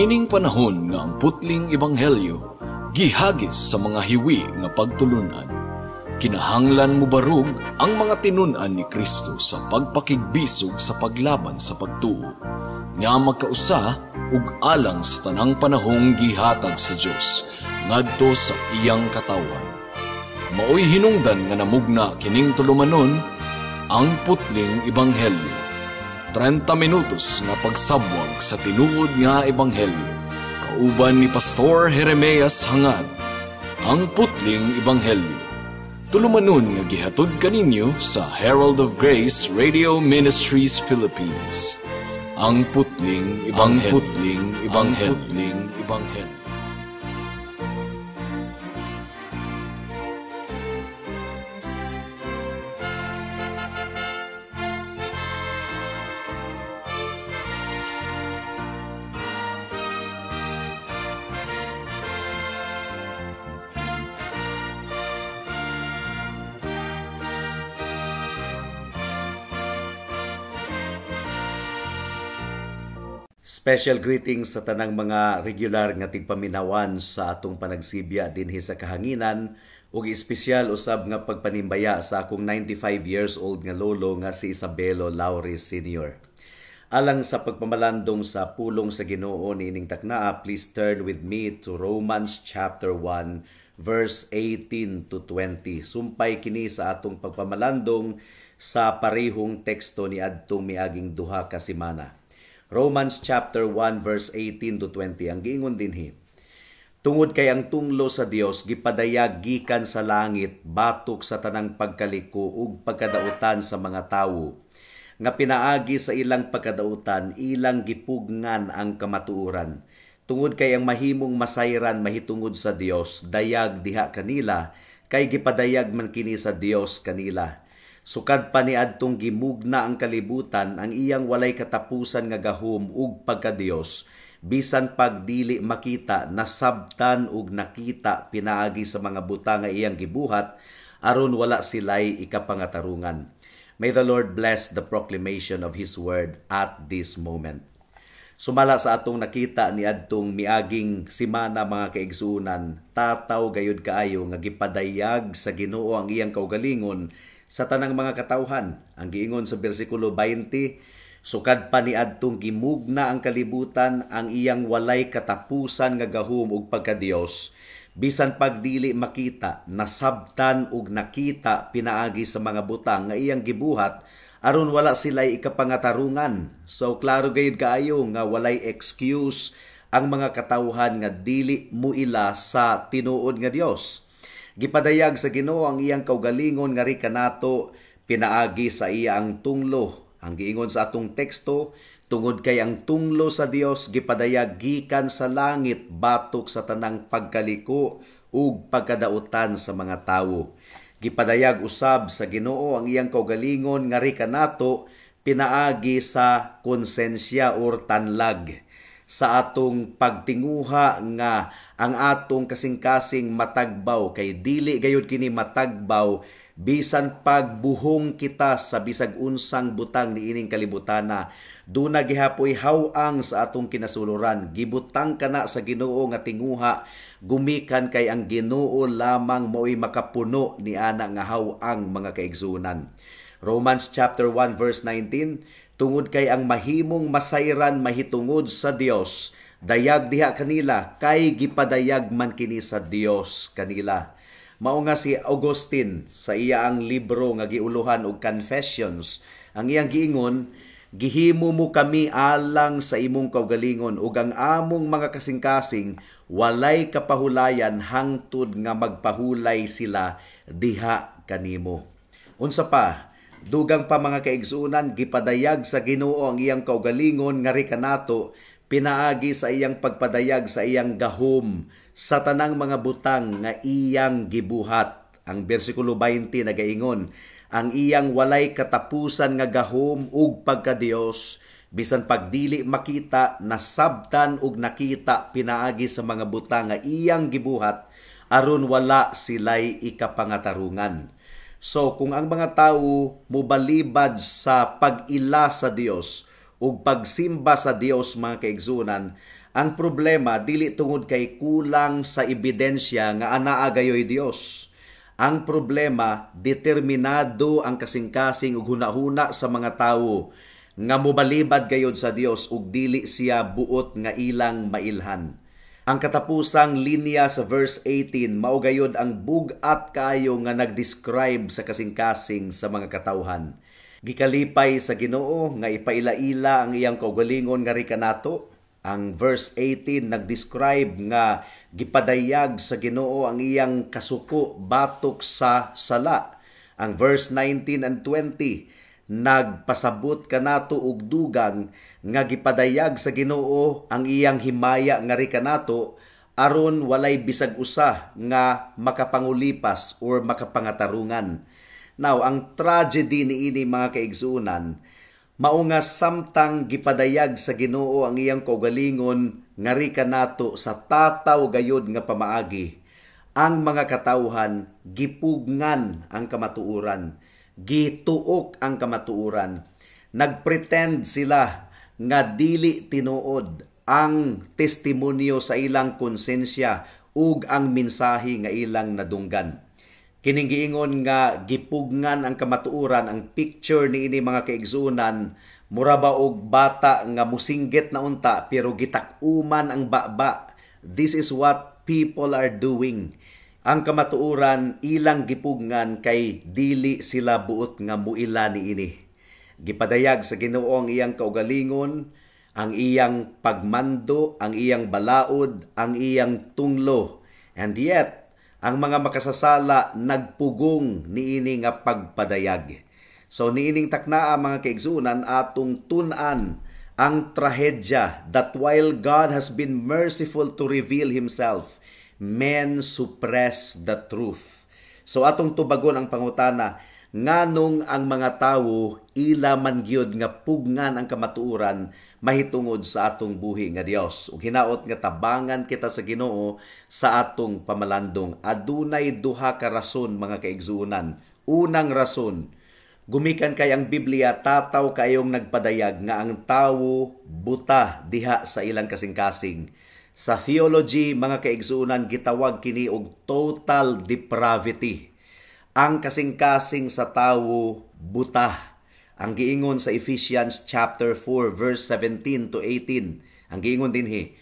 Niining panahon nga ang putling ebanghelyo gihagis sa mga hiwi nga pagtulunan. Kinahanglan mo barug ang mga tinunan ni Kristo sa pagpakigbisog sa paglaban sa pagtuo. Nga magkausa ug alang sa tanang panahong gihatag sa Dios ngadto sa iyang katawan. Maoy hinungdan nga namugna kining tulumanon ang putling ebanghelyo. 30 minutos nga pagsabwag sa tinuod nga ebanghelyo. Kauban ni Pastor Jeremias Hangad, ang putling ebanghelyo. Tulumanon nga gihatod kaninyo sa Herald of Grace Radio Ministries Philippines. Ang putling ebanghelyo. Ang putling ebanghelyo. Ang putling ebanghelyo. Special greetings sa tanang mga regular nga tigpaminawan sa atong panagsibya dinhi sa kahanginan ug espesyal usab nga pagpanimbaya sa akong 95 years old nga lolo nga si Isabelo Lauri Sr. Alang sa pagpamalandong sa pulong sa Ginoo niining taknaa, please turn with me to Romans chapter 1 verse 18 to 20. Sumpay kini sa atong pagpamalandong sa parehong teksto ni adtong miaging duha ka semana. Romans chapter 1 verse 18 to 20 ang giingon dinhi. Tungod kay ang tunglo sa Dios gipadayag gikan sa langit batok sa tanang pagkaliko ug pagkadautan sa mga tawo nga pinaagi sa ilang pagkadautan ilang gipugngan ang kamatuoran. Tungod kay ang mahimong masayran mahitungod sa Dios dayag diha kanila kay gipadayag man kini sa Dios kanila. Sukad pa ni adtong gimugna ang kalibutan ang iyang walay katapusan nga gahom ug pagka-Dios bisan pagdili makita nasabtan ug nakita pinaagi sa mga buta nga iyang gibuhat aron wala silay ikapangatarungan. May the Lord bless the proclamation of His word at this moment. Sumala sa atong nakita ni adtong miaging semana mga kaigsuunan, tataw gayud kaayo nga gipadayag sa Ginoo ang iyang kaugalingon sa tanang mga katawhan. Ang giingon sa bersikulo 20, sukad pa ni adtong gimugna ang kalibutan ang iyang walay katapusan nga gahom ug pagka-Dios bisan pagdili makita nasabtan ug nakita pinaagi sa mga butang nga iyang gibuhat aron wala silay ikapangatarungan. So klaro gayud kaayo nga walay excuse ang mga katawhan nga dili muila sa tinuod nga Dios. Gipadayag sa Ginoo ang iyang kaugalingon nga kanato pinaagi sa iya ang tunglo. Ang giingon sa atong teksto, tungod kay ang tunglo sa Dios gipadayag gikan sa langit batok sa tanang pagkaliko ug pagkadautan sa mga tawo. Gipadayag usab sa Ginoo ang iyang kaugalingon nga kanato pinaagi sa konsensya or tanlag sa atong pagtinguha nga ang atong kasing-kasing matagbaw kay dili gayud kini matagbaw bisan pagbuhong kita sa bisag unsang butang niining kalibutana. Duna gihapoy haw-ang sa atong kinasuluran. Gibutang kana sa Ginoo nga tinguha gumikan kay ang Ginoo lamang mo'y makapuno ni ana nga haw-ang mga kaigsunan. Romans chapter 1 verse 19, tungod kay ang mahimong masayran mahitungod sa Dios dayag diha kanila kay gipadayag man kini sa Dios kanila. Mao nga si Augustine sa iya ang libro nga giuluhan og Confessions, ang iyang giingon, gihimo mo kami alang sa imong kaugalingon ug ang among mga kasing-kasing walay kapahulayan hangtod nga magpahulay sila diha kanimo. Unsa pa, dugang pa mga kaigsuunan gipadayag sa Ginoo ang iyang kaugalingon nga kanato pinaagi sa iyang pagpadayag sa iyang gahom sa tanang mga butang nga iyang gibuhat. Ang bersikulo 20 nagaingon, ang iyang walay katapusan nga gahom ug pagka-Dios bisan pagdili makita nasabtan ug nakita pinaagi sa mga butang nga iyang gibuhat aron wala silay ikapangatarungan. So kung ang mga tawo mobalibad sa pag-ila sa Dios ug pagsimba sa Dios mga kaigsunan, Ang problema dili tungod kay kulang sa ebidensya nga anaa gayoy Dios. Ang problema determinado ang kasing-kasing ug hunahuna sa mga tawo nga mobalibad gayod sa Dios ug dili siya buot nga ilang mailhan. Ang katapusang linya sa verse 18 mao gayod ang bug-at kaayo nga nagdescribe sa kasing-kasing sa mga katawhan. Gikalipay sa Ginoo nga ipaila-ila ang iyang kaugalingon nga rikanato. Ang verse 18 nagdescribe nga gipadayag sa Ginoo ang iyang kasuko batok sa sala. Ang verse 19 and 20 nagpasabot kanato og dugang nga gipadayag sa Ginoo ang iyang himaya nga rikanato aron walay bisag usa nga makapangulipas or makapangatarungan. Now, ang tragedy niini mga kaigsuunan, mao nga samtang gipadayag sa Ginoo ang iyang kaugalingon nga rikanato sa tataw gayud nga pamaagi, ang mga katawhan gipugngan ang kamatuoran, gituok ang kamatuoran, nagpretend sila nga dili tinuod ang testimonyo sa ilang konsensya ug ang mensahe nga ilang nadunggan. Kining giingon nga gipugngan ang kamatuoran, ang picture niini mga kaigsunan, mura ba og bata nga musinggit na unta pero gitakuman ang baba. This is what people are doing. Ang kamatuoran ilang gipugngan kay dili sila buot nga muila niini. Gipadayag sa Ginoo ang iyang kaugalingon, ang iyang pagmando, ang iyang balaod, ang iyang tunglo. And yet, ang mga makasasala nagpugong niini nga pagpadayag. So niining taknaa mga kaigsunan atong tun-an ang trahedya that while God has been merciful to reveal Himself, men suppress the truth. So atong tubagon ang pangutana, nganong ang mga tawo ila man gyud nga pugngan ang kamatuoran mahitungod sa atong buhi nga Dios. Ug hinaot nga tabangan kita sa Ginoo sa atong pamalandong. Adunay duha ka rason mga kaigsuonan. Unang rason, gumikan kay ang Biblia tataw kayong nagpadayag nga ang tawo buta diha sa ilang kasing-kasing. Sa theology mga kaigsuonan gitawag kini og total depravity. Ang kasing-kasing sa tawo buta. Ang giingon sa Ephesians chapter 4 verse 17 to 18. Ang giingon dinhi,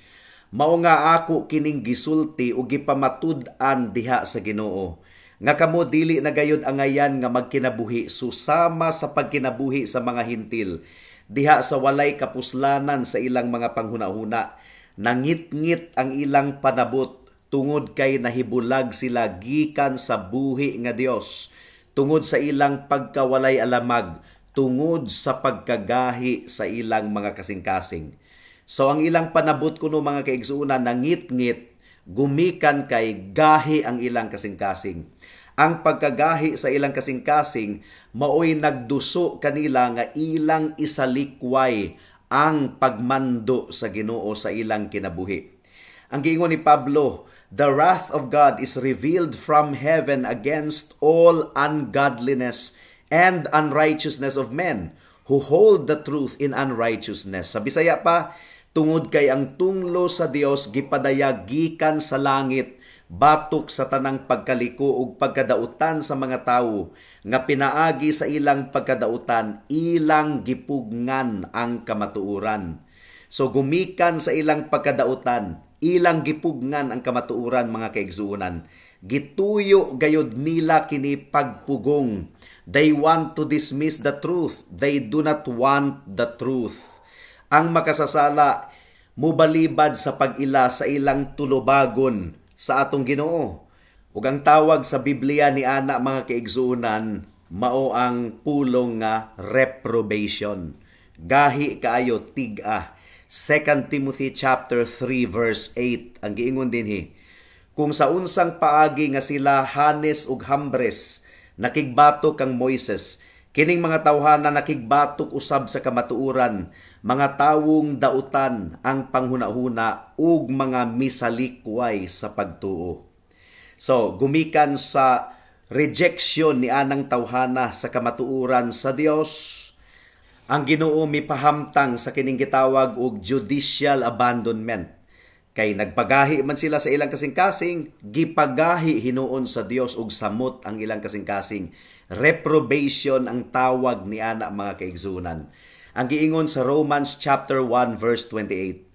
mao nga ako kining gisulti o gipamatud-an diha sa Ginoo. Nga kamo dili na gayud angayan nga magkinabuhi susama sa pagkinabuhi sa mga hintil diha sa walay kapuslanan sa ilang mga panghunahuna. Nangit-ngit ang ilang panabot tungod kay nahibulag sila gikan sa buhi nga Dios, tungod sa ilang pagkawalay alamag, tungod sa pagkagahi sa ilang mga kasing-kasing. So ang ilang panabot kuno mga kaigsuonan nangit-ngit gumikan kay gahi ang ilang kasing-kasing. Ang pagkagahi sa ilang kasing-kasing maoy nagduso kanila nga ilang isalikway ang pagmando sa Ginoo sa ilang kinabuhi. Ang giingon ni Pablo, the wrath of God is revealed from heaven against all ungodliness and unrighteousness of men who hold the truth in unrighteousness. Sa Bisaya pa, tungod kay ang tunglo sa Dios gipadayag gikan sa langit batok sa tanang pagkaliko ug pagkadautan sa mga tawo nga pinaagi sa ilang pagkadautan ilang gipugngan ang kamatuoran. So gumikan sa ilang pagkadautan ilang gipugngan ang kamatuoran mga kaigsuonan. Gituyo gayud nila kini pagpugong. They want to dismiss the truth. They do not want the truth. Ang makasasala mubalibad sa pag-ila sa ilang tulubagon sa atong Ginoo. Ug ang tawag sa Biblia ni ana mga kaigsuonan mao ang pulong nga reprobation. Gahi kaayo tig-a. 2 Timothy chapter 3 verse 8 ang giingon dinhi, kung sa unsang paagi nga sila Hanes ug Hambres nakigbatok kang Moises, kining mga tawhana nakigbatok usab sa kamatuoran, mga tawong dautan ang panghunahuna ug mga misalikway sa pagtuo. So gumikan sa rejection ni anang tawhana sa kamatuoran sa Dios, ang Ginoo mipahamtang sa kining gitawag og judicial abandonment. Kay nagpagahi man sila sa ilang kasing-kasing, gipagahi hinuon sa Dios ug samot ang ilang kasing-kasing. Reprobation ang tawag ni ana mga kaigsunan. Ang giingon sa Romans chapter 1 verse 28.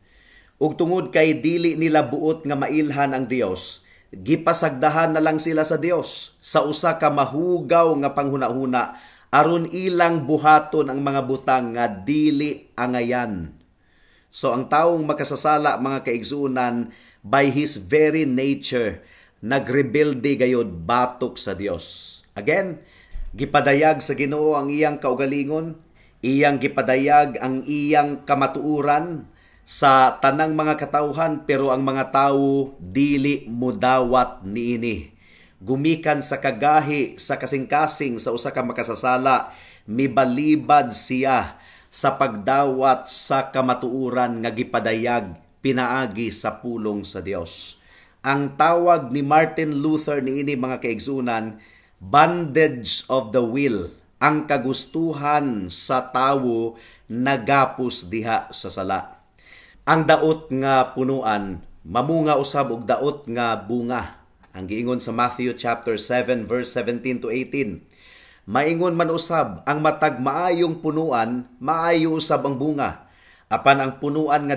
Ug tungod kay dili nila buot nga mailhan ang Dios, gipasagdahan na lang sila sa Dios sa usa ka mahugaw nga panghuna-huna aron ilang buhaton ang mga butang nga dili angayan. So ang taong makasasala mga kaigsunan by his very nature nagrebelde gayud batok sa Dios. Again, gipadayag sa Ginoo ang iyang kaugalingon, iyang gipadayag ang iyang kamatuuran sa tanang mga katawhan, pero ang mga tawo dili mudawat niini. Gumikan sa kagahi sa kasing-kasing sa usa ka makasasala, mibalibad siya sa pagdawat sa kamatuuran nga gipadayag pinaagi sa pulong sa Dios. Ang tawag ni Martin Luther niini mga kaigsunan, bondage of the will, ang kagustuhan sa tawo nagapos diha sa sala. Ang daot nga punuan mamunga usab og daot nga bunga. Ang giingon sa Matthew chapter 7 verse 17 to 18. Maingon man usab, ang matag maayong punuan, maayo usab ang bunga. Apan ang punuan nga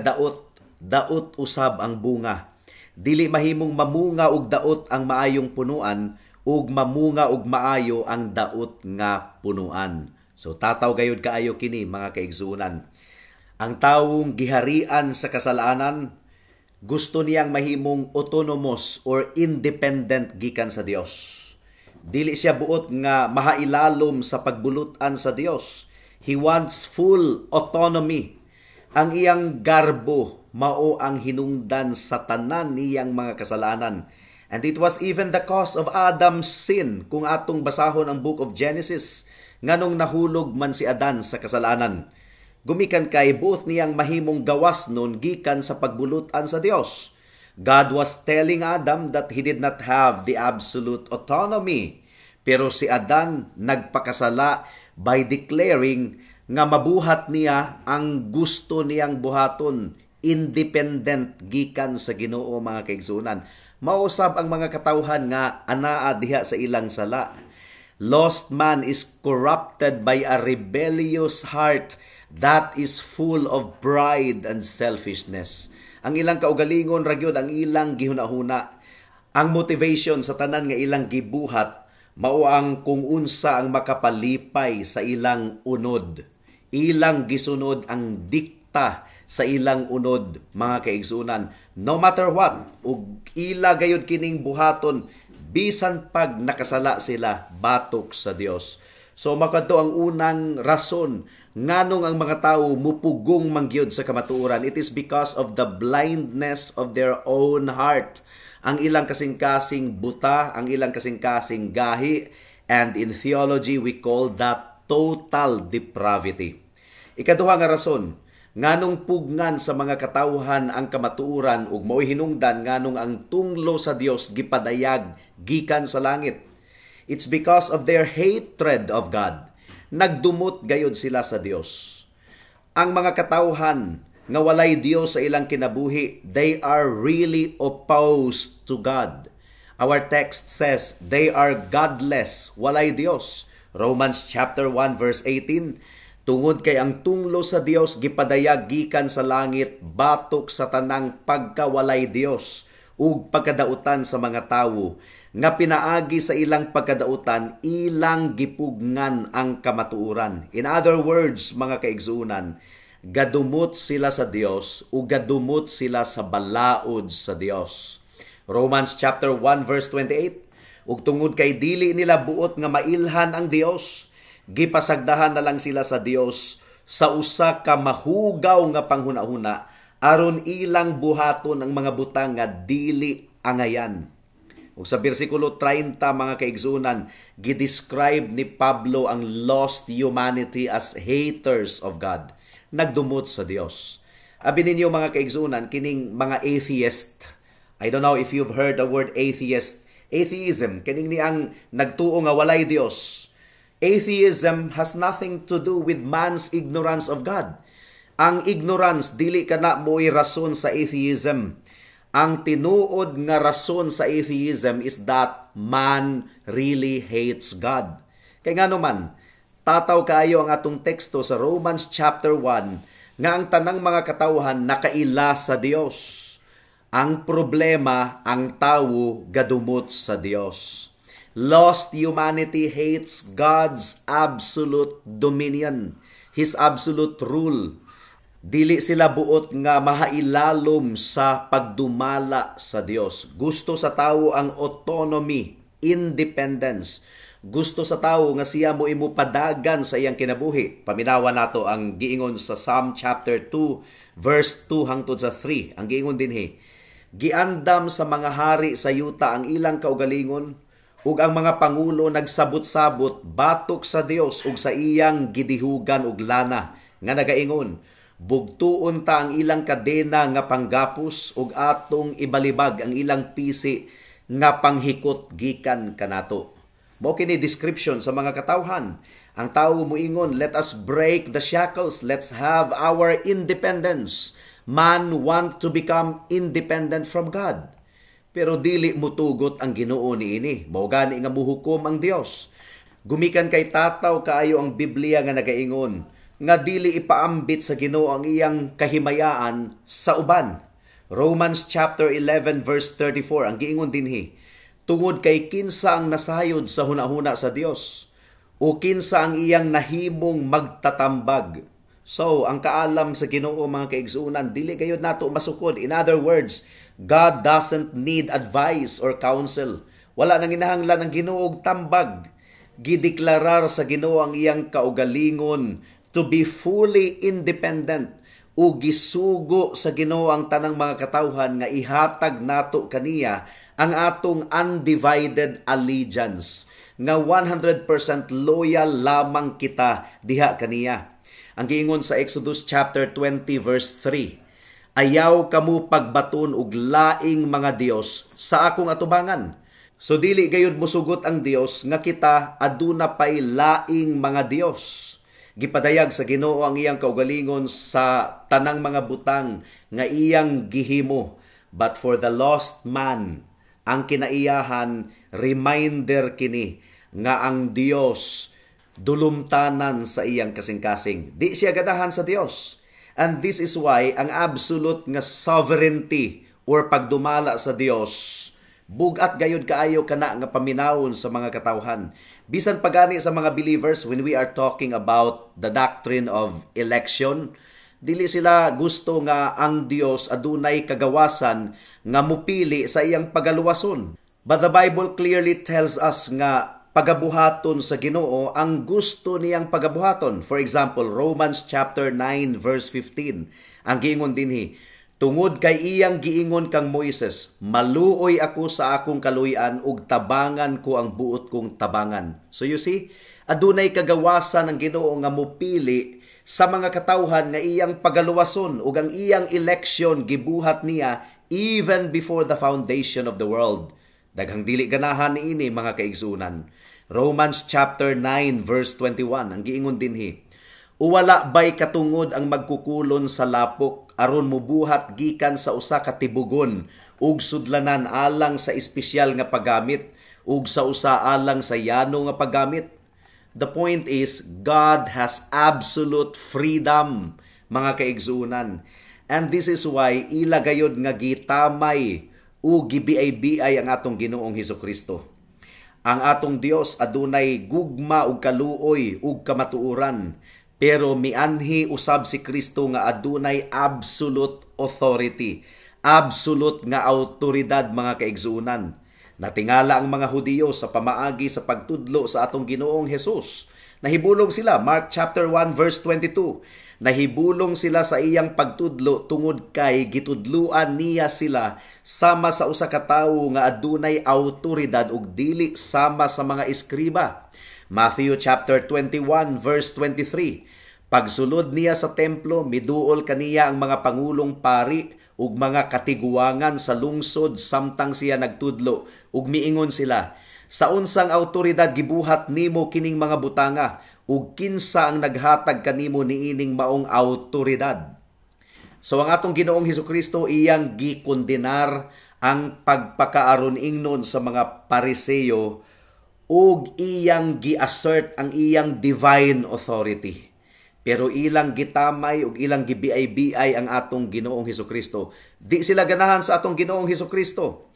daot usab ang bunga. Dili mahimong mamunga og daot ang maayong punuan, ug mamunga og maayo ang daot nga punuan. So tataw gayud kaayo kini mga kaigsunan. Ang tawong giharian sa kasalanan, gusto niyang mahimong autonomous or independent gikan sa Dios. Dili siya buot nga mahailalom sa pagbulutan sa Dios. He wants full autonomy. Ang iyang garbo mao ang hinungdan sa tanan niyang mga kasalanan. And it was even the cause of Adam's sin, kung atong basahon ang book of Genesis, nganong nahulog man si Adan sa kasalanan. Gumikan kay buot niyang mahimong gawas nun gikan sa pagbulutan sa Dios. God was telling Adam that he did not have the absolute autonomy. Pero si Adan nagpakasala by declaring nga mabuhat niya ang gusto niyang buhaton, independent gikan sa Ginoo mga kaigsunan. Mausab ang mga katawhan nga anaa diha sa ilang sala. Lost man is corrupted by a rebellious heart that is full of pride and selfishness. Ang ilang kaugalingon ra gyud ang ilang gihunahuna. Ang motivation sa tanan nga ilang gibuhat mao ang kung unsa ang makapalipay sa ilang unod. Ilang gisunod ang dikta sa ilang unod mga kaigsunan. No matter what, ug ila gayud kining buhaton bisan pag nakasala sila batok sa Dios. So makadto ang unang rason nganong ang mga tawo mupugong mangyod sa kamatuoran. It is because of the blindness of their own heart. Ang ilang kasing-kasing buta, ang ilang kasing-kasing gahi, and in theology we call that total depravity. Ikaduha nga rason, nganong pugngan sa mga katawhan ang kamatuoran ug mao'y hinungdan nganong ang tunglo sa Dios gipadayag gikan sa langit. It's because of their hatred of God. Nagdumot gayud sila sa Dios. Ang mga katawhan nga walay Dios sa ilang kinabuhi, they are really opposed to God. Our text says they are godless, walay Dios. Romans chapter 1 verse 18, tungod kay ang tunglo sa Dios gipadayag gikan sa langit batok sa tanang pagkawalay Dios ug pagkadautan sa mga tawo nga pinaagi sa ilang pagkadautan ilang gipugngan ang kamatuoran. In other words, mga kaigsunan, gadumot sila sa Dios ug gadumot sila sa balaod sa Dios. Romans chapter 1 verse 28, ug tungod kay dili nila buot nga mailhan ang Dios, gipasagdahan na lang sila sa Dios sa usa ka mahugaw nga panghuna-huna aron ilang buhaton ang mga butang nga dili angayan. Ug sa bersikulo 30 mga kaigsunan, gidescribe ni Pablo ang lost humanity as haters of God. Nagdumot sa Dios. Abi ninyo mga kaigsunan, kining mga atheist. I don't know if you've heard the word atheist. Atheism, kining ni ang nagtuo nga walay Dios. Atheism has nothing to do with man's ignorance of God. Ang ignorance, dili kana mo'y rason sa atheism. Ang tinuod nga rason sa atheism is that man really hates God. Kaya nga naman, tataw kayo ang atong teksto sa Romans chapter 1 nga ang tanang mga katawhan nakaila sa Dios. Ang problema, ang tawo gadumot sa Dios. Lost humanity hates God's absolute dominion, His absolute rule. Dili sila buot nga mahailalom sa pagdumala sa Dios. Gusto sa tawo ang autonomy, independence. Gusto sa tawo nga siya mo imupadagan sa iyang kinabuhi. Paminawa nato ang giingon sa Psalm chapter 2 verse 2 hangtod sa 3. Ang giingon dinhi, giandam sa mga hari sa yuta ang ilang kaugalingon, ug ang mga pangulo nagsabot-sabot batok sa Dios ug sa iyang gidihugan ug lana nga nagaingon, bugtuon ta ang ilang kadena nga panggapos ug atong ibalibag ang ilang pisi nga panghikot gikan kanato. Mao kini description sa mga katawhan. Ang tawo moingon, let us break the shackles, let's have our independence. Man want to become independent from God. Pero dili mutugot ang Ginoo niini. Mao gani nga muhukom ang Dios. Gumikan kay tataw kaayo ang Biblia nga nagaingon nga dili ipaambit sa Ginoo ang iyang kahimayaan sa uban. Romans chapter 11 verse 34 ang giingon dinhi, tungod kay kinsa ang nasayod sa hunahuna sa Dios o kinsa ang iyang nahimong magtatambag. So, ang kaalam sa Ginoo mga kaigsuunan, dili gayud nato masukod. In other words, God doesn't need advice or counsel. Wala nang kinahanglan ang Ginoo og tambag. Gideklarar sa Ginoo ang iyang kaugalingon to be fully independent o gisugo sa Ginoo ang tanang mga katawhan nga ihatag nato kaniya ang atong undivided allegiance nga 100% loyal lamang kita diha kaniya. Ang giingon sa Exodus chapter 20 verse 3, ayaw kamo pagbaton og laing mga Dios sa akong atubangan. So dili gayud mosugot ang Dios nga kita aduna pay laing mga Dios. Gipadayag sa Ginoo ang iyang kaugalingon sa tanang mga butang nga iyang gihimo. But for the lost man, ang kinaiyahan, reminder kini nga ang Dios dulumtanan sa iyang kasing-kasing. Di siya ganahan sa Dios. And this is why ang absolute nga sovereignty or pagdumala sa Dios bugat gayud kaayo kana nga paminawon sa mga katawhan. Bisan pagani sa mga believers, when we are talking about the doctrine of election, dili sila gusto nga ang Dios adunay kagawasan nga mupili sa iyang pagaluwason. But the Bible clearly tells us nga pagabuhaton sa Ginoo ang gusto niyang pagabuhaton. For example, Romans chapter 9 verse 15. Ang giingon dinhi, tungod kay iyang giingon kang Moises, maluoy ako sa akong kaluy-an ug tabangan ko ang buot kong tabangan. So you see, adunay kagawasan ang Ginoo nga mupili sa mga katawhan nga iyang pagaluwason ug ang iyang election gibuhat niya even before the foundation of the world. Daghang dili ganahan niini mga kaigsunan. Romans chapter 9 verse 21 ang giingon dinhi, uwala bay katungod ang magkukulon sa lapok aron mubuhat gikan sa usa ka tibugon ug sudlanan alang sa espesyal nga paggamit ug sa usa alang sa yano nga paggamit. The point is, God has absolute freedom, mga kaigsunan. And this is why ila gayud nga gitamay o gibiay-biay ang atong Ginoong Hesukristo. Ang atong Dios adunay gugma ug kaluoy ug kamatuoran, pero mianhi usab si Kristo nga adunay absolute authority, absolute nga autoridad mga kaigsuunan. Natingala ang mga Hudiyo sa pamaagi sa pagtudlo sa atong Ginoong Hesus. Nahibulong sila, Mark chapter 1 verse 22. Nahibulong sila sa iyang pagtudlo tungod kay gitudluan niya sila sama sa usa ka tawo nga adunay autoridad ug dili sama sa mga eskriba. Matthew chapter 21 verse 23. Pagsulod niya sa templo, miduol kaniya ang mga pangulong pari ug mga katiguangan sa lungsod samtang siya nagtudlo ug miingon sila, sa unsang autoridad gibuhat nimo kining mga butanga ug kinsa ang naghatag kanimo niining maong autoridad? So ang atong Ginoong Hesukristo iyang gikondenar ang pagpakaaron ingnon sa mga Pariseo ug iyang gi-assert ang iyang divine authority. Pero ilang gitamay ug ilang gibiay-biay ang atong Ginoong Hesukristo. Di sila ganahan sa atong Ginoong Hesukristo.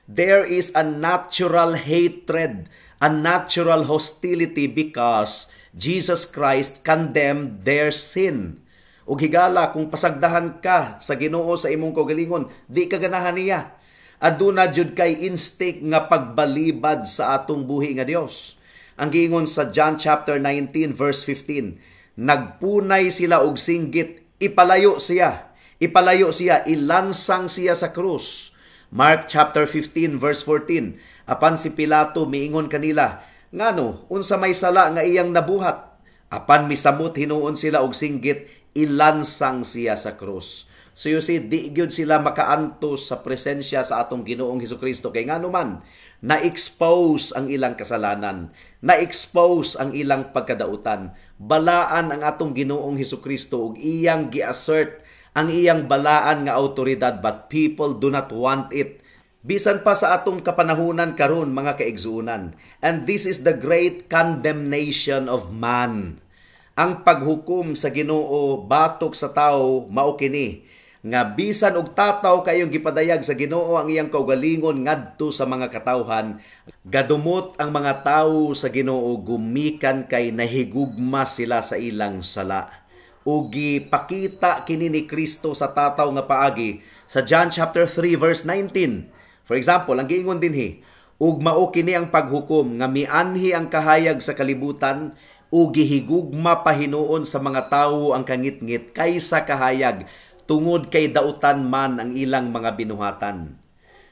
There is a natural hatred, a natural hostility because Jesus Christ condemned their sin. Ug higala kung pasagdahan ka sa Ginoo sa imong kaugalingon, di ka ganahan niya. Aduna jud kay instinct nga pagbalibad sa atong buhi nga Dios. Ang giingon sa John chapter 19 verse 15, nagpunay sila og singgit, ipalayo siya, ilansang siya sa krus. Mark chapter 15 verse 14, apan si Pilato miingon kanila, ngano, unsa may sala nga iyang nabuhat? Apan misamot hinuon sila og singgit, ilansang siya sa krus. So you see, di gyud sila makaantos sa presensya sa atong Ginoong Hesukristo kay ngano man na-expose ang ilang kasalanan, na-expose ang ilang pagkadautan. Balaan ang atong Ginoong Hesukristo ug iyang gi-assert ang iyang balaan nga awtoridad, but people do not want it. Bisan pa sa atong kapanahunan karon mga kaigsuunan. And this is the great condemnation of man. Ang paghukom sa Ginoo batok sa tao mao kini nga bisan og tataw kayong gipadayag sa Ginoo ang iyang kaugalingon ngadto sa mga katawhan, gadumot ang mga tawo sa Ginoo gumikan kay nahigugma sila sa ilang sala. Ug gipakita kini ni Kristo sa tataw nga paagi sa John chapter 3 verse 19. For example, ang giingon dinhi, ug mao kini ang paghukom nga mianhi ang kahayag sa kalibutan ug gihigugma pahinuon sa mga tawo ang kangitngit kaysa kahayag, tungod kay dautan man ang ilang mga binuhatan.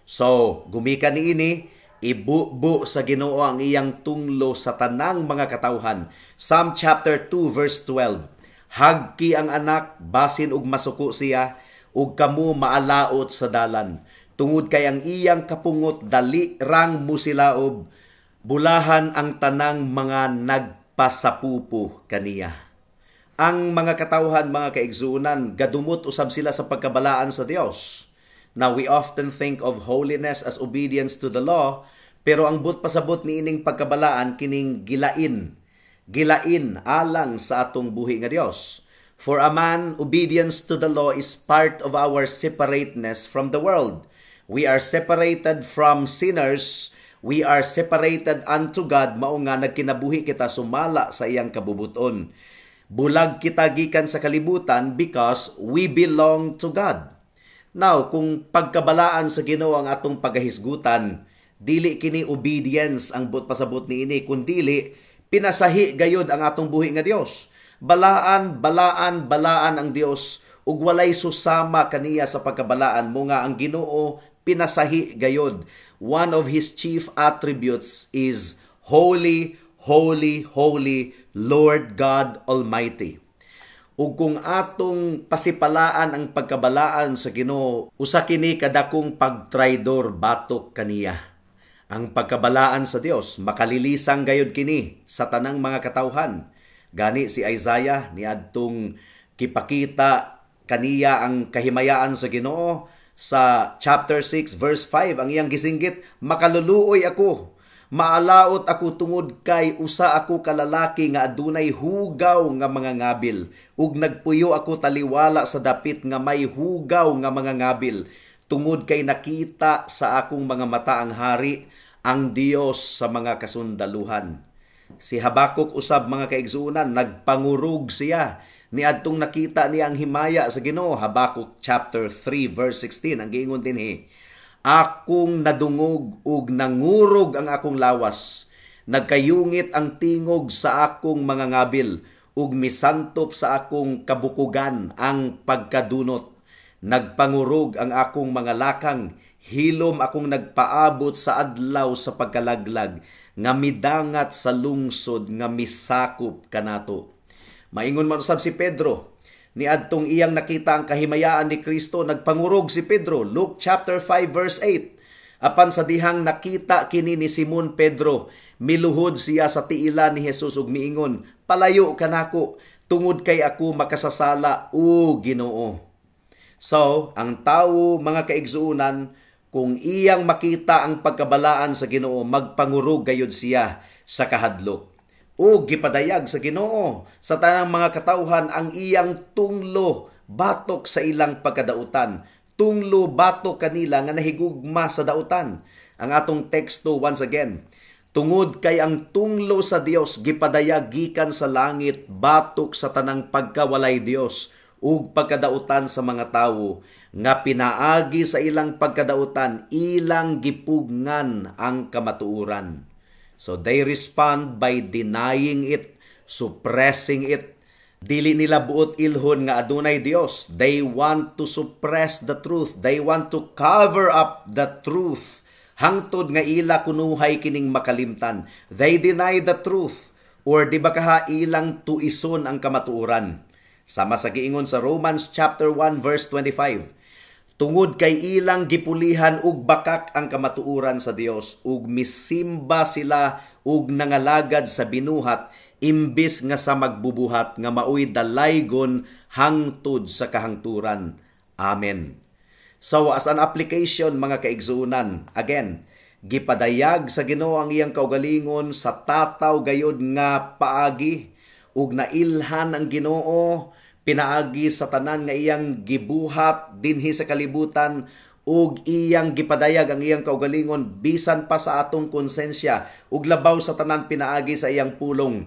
So, gumikan niini, ibubo sa Ginoo ang iyang tunglo sa tanang mga katawhan. Psalm chapter 2 verse 12. Hagki ang anak, basin ug masuko siya, ug kamo maalaot sa dalan. Tungod kay ang iyang kapungot dali rang musilaob, bulahan ang tanang mga nagpasapupo kaniya. Ang mga katawhan, mga kaigsuunan, gadumot usab sila sa pagkabalaan sa Dios. Now, we often think of holiness as obedience to the law, pero ang pasabot ni ining pagkabalaan kining gilain alang sa atong buhi nga Dios. For a man, obedience to the law is part of our separateness from the world. We are separated from sinners. We are separated unto God. Mao nga nagkinabuhi kita sumala sa iyang kabubuton. Bulag kita gikan sa kalibutan because we belong to God. Now, kung pagkabalaan sa Ginoo ang atong pagahisgutan, dili kini obedience ang pasabot ni ini, kundili pinasahi gayud ang atong buhi nga Dios. Balaan ang Dios ug walay susama kaniya sa pagkabalaan mo nga ang Ginoo pinasahi gayud. One of his chief attributes is holy, holy, holy, Lord God Almighty. Ug kung atong pasipalaan ang pagkabalaan sa Ginoo, usa kini kadakong pagtraidor batok kaniya. Ang pagkabalaan sa Dios makalilisang gayud kini sa tanang mga katawhan. Gani si Isaiah niadtong kipakita kaniya ang kahimayaan sa Ginoo sa chapter 6 verse 5. Ang iyang gisinggit, makaluluoy ako, maalaot ako tungod kay usa ako kalalaki nga adunay hugaw nga mga ngabil, ug nagpuyo ako taliwala sa dapit nga may hugaw nga mga ngabil, tungod kay nakita sa akong mga mata ang hari, ang Dios sa mga kasundaluhan. Si Habakuk usab mga kaigsuunan, nagpangurog siya niadtong nakita niya ang himaya sa Ginoo. Habakuk chapter 3 verse 16, ang giingon dinhi, akong nadungog ug nangurog ang akong lawas, nagkayungit ang tingog sa akong mga ngabil, ug misantop sa akong kabukugan ang pagkadunot. Nagpangurog ang akong mga lakang, hilom akong nagpaabot sa adlaw sa pagkalaglag, nga midangat sa lungsod nga misakop kanato. Maingon man usab si Pedro, niadtong iyang nakita ang kahimayaan ni Kristo, nagpangurog si Pedro. Luke chapter 5 verse 8. Apan sa dihang nakita kini ni Simon Pedro, miluhod siya sa tiila ni Jesus ug miingon, palayo kanako, tungod kay ako makasasala o Ginoo. So, ang tao, mga kaigsuunan, kung iyang makita ang pagkabalaan sa Ginoo, magpangurog gayud siya sa kahadlok. O gipadayag sa Ginoo sa tanang mga katawhan ang iyang tunglo batok sa ilang pagkadautan. Tunglo batok kanila nga nahigugma sa dautan. Ang atong teksto once again, tungod kay ang tunglo sa Dios gipadayag gikan sa langit batok sa tanang pagkawalay Dios ug pagkadautan sa mga tawo nga pinaagi sa ilang pagkadautan ilang gipugngan ang kamatuoran. So they respond by denying it, suppressing it. Dili nila buot ilhon nga adunay Dios. They want to suppress the truth. They want to cover up the truth. Hangtod nga ila kunuhay kining makalimtan. They deny the truth. Or di ba kaha ilang tuison ang kamatuoran. Sama sa giingon sa Romans chapter 1 verse 25. Tungod kay ilang gipulihan ug bakak ang kamatuoran sa Dios ug misimba sila ug nangalagad sa binuhat imbis nga sa magbubuhat nga maoy dalaygon hangtod sa kahangturan. Amen. So as an application mga kaigsuunan, again, gipadayag sa Ginoo ang iyang kaugalingon sa tataw gayud nga paagi ug nailhan ang Ginoo pinaagi sa tanan nga iyang gibuhat dinhi sa kalibutan ug iyang gipadayag ang iyang kaugalingon bisan pa sa atong konsensya ug labaw sa tanan pinaagi sa iyang pulong.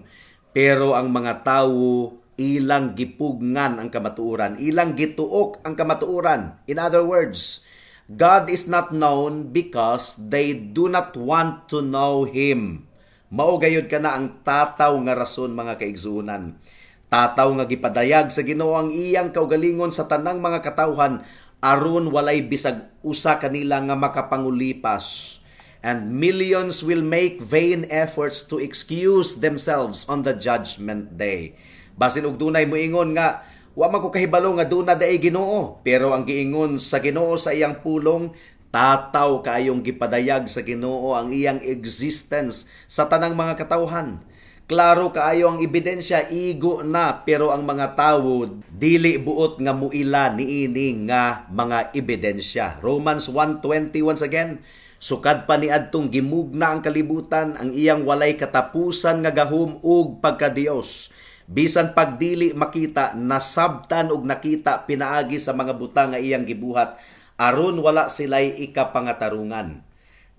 Pero ang mga tawo ilang gipugngan ang kamatuoran, ilang gituok ang kamatuoran. In other words, God is not known because they do not want to know Him. Mao gayud kana ang tataw nga rason mga kaigsuunan. Tataw nga gipadayag sa Ginoo ang iyang kaugalingon sa tanang mga katawhan aron walay bisag usa kanila nga makapangulipas. And millions will make vain efforts to excuse themselves on the judgment day. Basin og dunay moingon nga wa man ko kahibalo nga duna daay Ginoo, pero ang giingon sa Ginoo sa iyang pulong, tataw kaayong gipadayag sa Ginoo ang iyang existence sa tanang mga katawhan. Klaro kaayo ang ebidensya, igo na, pero ang mga tawo dili buot nga muila niini nga mga ebidensya. Romans 1:20 once again, sukad pa niadtong gimugna ang kalibutan, ang iyang walay katapusan nga gahom ug pagka-Dios. Bisan pagdili makita, nasabtan ug nakita pinaagi sa mga butang nga iyang gibuhat, aron wala sila'y ikapangatarungan.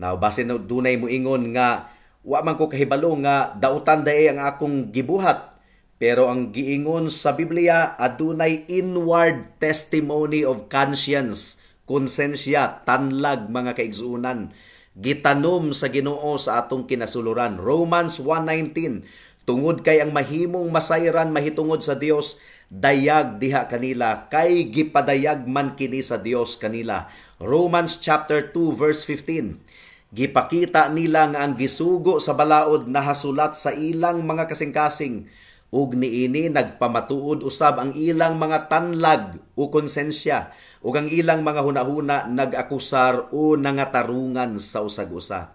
Now, basin dunay moingon nga, wa man ko kahibalo nga dautan dae ang akong gibuhat. Pero ang giingon sa Biblia, adunay inward testimony of conscience, konsensya, tanlag mga kaigsuunan. Gitanom sa Ginoo sa atong kinasuluran. Romans 1:19, tungod kay ang mahimong masayran mahitungod sa Dios, dayag diha kanila, kay gipadayag man kini sa Dios kanila. Romans chapter 2 verse 15, gipakita nila nga ang gisugo sa balaod nahasulat sa ilang mga kasing-kasing, ug niini nagpamatuod usab ang ilang mga tanlag o konsensya, ug ang ilang mga hunahuna nag-akusar o nangatarungan sa usag-usa.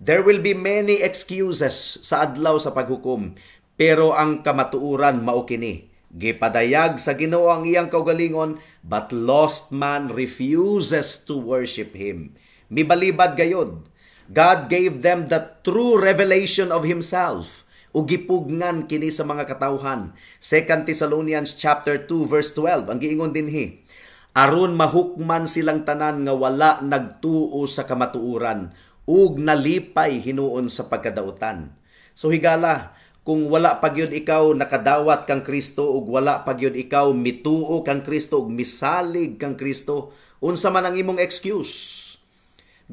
There will be many excuses sa adlaw sa paghukom, pero ang kamatuoran mao kini. Gipadayag sa Ginoo ang iyang kaugalingon, but lost man refuses to worship Him. Mibalibad gayod. God gave them the true revelation of Himself ug gipugngan kini sa mga katawhan. 2 Thessalonians chapter 2 verse 12 ang giingon dinhi, aron mahukman silang tanan nga wala nagtuo sa kamatuoran ug nalipay hinuon sa pagkadautan. So higala, kung wala pagyud ikaw nakadawat kang Kristo ug wala pagyud ikaw mituo kang Kristo ug misalig kang Kristo, unsa man ang imong excuse?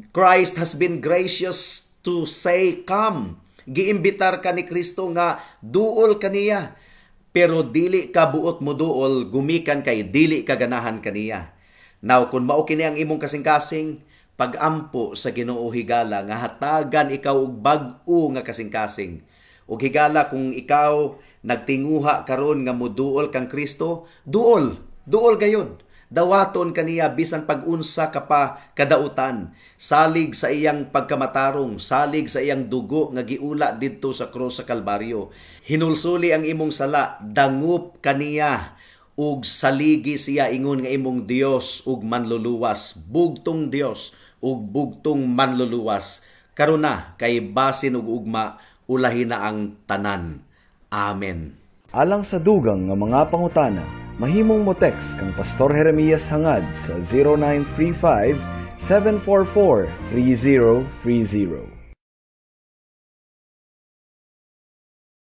Christ has been gracious to say, come. Giimbitar ka ni Kristo nga duol kaniya. Pero dili ka buot mo duol, gumikan kay dili ka ganahan kaniya. Now, kung mao kini ang imong kasing-kasing, pag-ampo sa Ginoo higala nga hatagan ikaw og bag-o nga kasing-kasing. Ug higala kung ikaw nagtinguha karon nga moduol kang Kristo, duol gayod. Dawaton kaniya bisan pag-unsa ka pa kadautan, salig sa iyang pagkamatarong, salig sa iyang dugo nga giula didto sa krus sa Kalbaryo. Hinulsuli ang imong sala, dangup kaniya ug saligi siya ingon nga imong Dios ug manluluwas, bugtong Dios ug bugtong manluluwas. Karon na kay basin ug ugma ulahin na ang tanan. Amen. Alang sa dugang nga mga pangutana, mahimong mo text kang Pastor Jeremias hangad sa 0935 744 3030.